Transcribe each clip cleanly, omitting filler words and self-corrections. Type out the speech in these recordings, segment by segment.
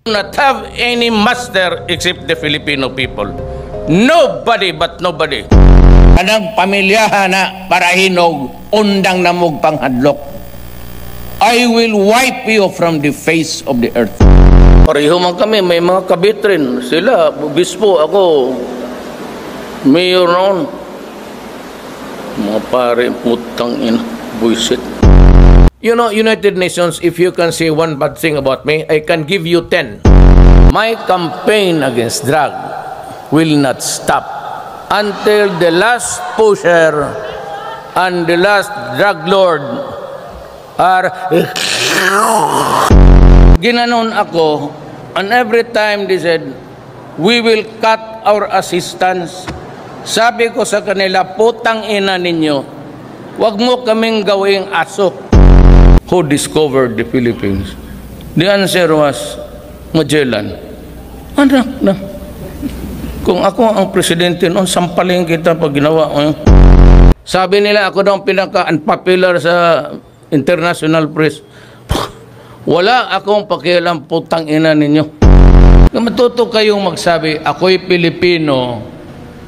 not have any master except the Filipino people. Nobody but nobody. Anang pamilyahan na para hinog, undang namog panghadlok. I will wipe you from the face of the earth. Pareho man kami, may mga kabitrin. Sila, bispo, ako, mayor noon. Mga pare, putang ina, buisit. You know, United Nations, if you can say one bad thing about me, I can give you 10. My campaign against drug will not stop until the last pusher and the last drug lord are ginanon ako, and every time they said, we will cut our assistance. Sabi ko sa kanila, putang ina ninyo, wag mo kaming gawing aso. Who discovered the Philippines? The answer was Magellan. Anak na. Kung ako ang presidente noon, sampalin kita pag ginawa mo. Sabi nila, ako daw ang pinaka-unpopular sa international press. Wala akong pakialam, putang ina ninyo. Kung matuto kayong magsabi, ako'y Pilipino,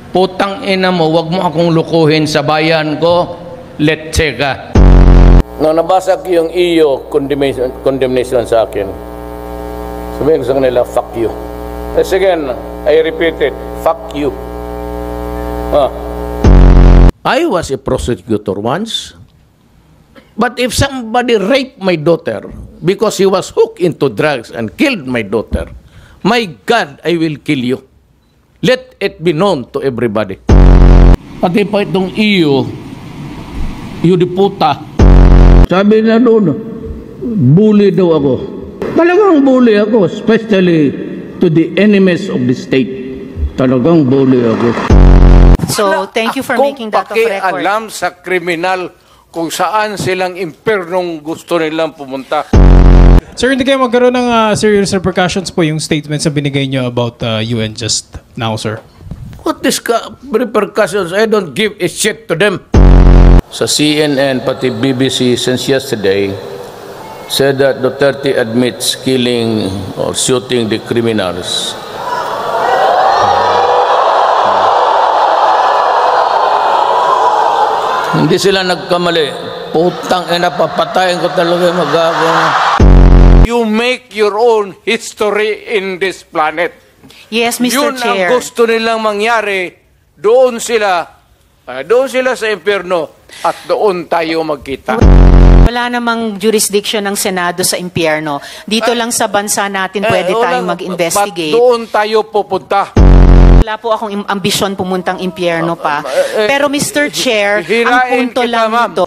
putang ina mo, wag mo akong lukuhin sa bayan ko, letse ka. Nung nabasa ko yung EU condemnation sa akin, sabihin ko sa kanila, fuck you. As again, I repeat it, fuck you. I was a prosecutor once, but if somebody raped my daughter because he was hooked into drugs and killed my daughter, my God, I will kill you. Let it be known to everybody. Pati pa itong EU, puta. Sabi na doon, bully daw ako. Talagang bully ako, especially to the enemies of the state. Talagang bully ako. So, thank you for making that of record. Alam sa kriminal kung saan silang impernong gusto nilang pumunta. Sir, hindi kayo magkaroon ng serious repercussions po yung statements na binigay nyo about UN just now, sir? What is repercussions? I don't give a shit to them. Sa CNN, pati BBC since yesterday, said that Duterte admits killing or shooting the criminals. Hindi sila nagkamali. Putang ina, papatayin ko talaga magagawa. You make your own history in this planet. Yes, Mr. Yun Chair. ang gusto nilang mangyari. Doon sila sa impyerno at doon tayo magkita. Wala namang jurisdiction ng Senado sa impyerno. Dito lang sa bansa natin pwede tayong mag-investigate. Doon tayo pupunta. Wala po akong ambisyon pumuntang impyerno pa. Pero Mr. Chair, ang punto lang nito.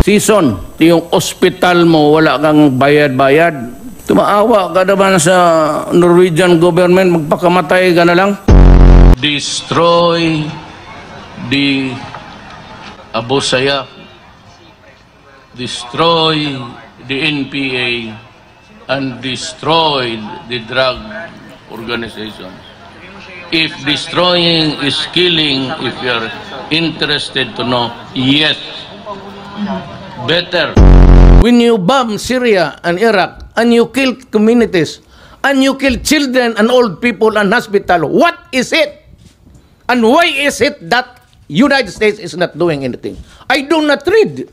Season, yung ospital mo, wala kang bayad-bayad. Tumaawa ka naman sa Norwegian government, magpakamatay ka na lang. Destroy the Abu Sayyaf, destroy the NPA, and destroy the drug organization. If destroying is killing, if you're interested to know, yes, better. When you bomb Syria and Iraq, and you kill communities, and you kill children and old people and hospital, what is it? And why is it that United States is not doing anything? I do not read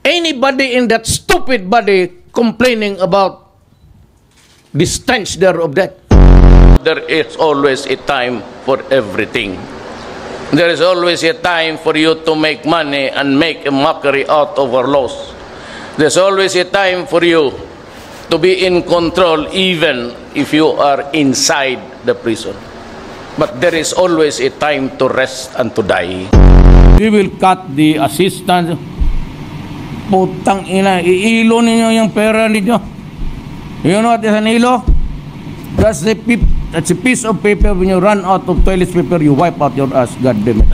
anybody in that stupid body complaining about the stench there of that. There is always a time for everything. There is always a time for you to make money and make a mockery out of our laws. There's always a time for you to be in control even if you are inside the prison. But there is always a time to rest and to die. We will cut the assistance. Putang ina, iilo ninyo yung pera ninyo. You know what is an ilo? That's a piece of paper. When you run out of toilet paper, you wipe out your ass. God damn it.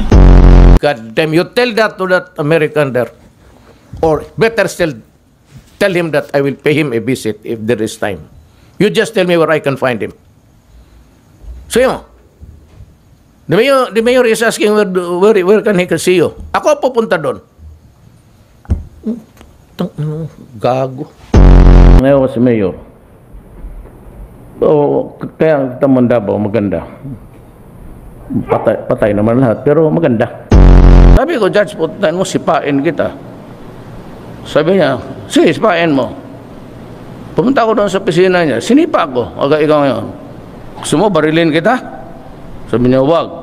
God damn, you tell that to that American there. Or better still, tell him that I will pay him a visit if there is time. You just tell me where I can find him. So, yun. The mayor is asking where can he see you. Ako pupunta doon. Gago. When I was mayor, kaya Tamandabo, maganda. Patay naman lahat, pero maganda. Sabi ko, Judge, putan mo, sipain kita. Sabi niya, sige, sipain mo. Pumunta ako doon sa opisina niya, sinipa ko. Aga, ikaw ngayon, gusto mo, barilin kita? Sabi niya, wag.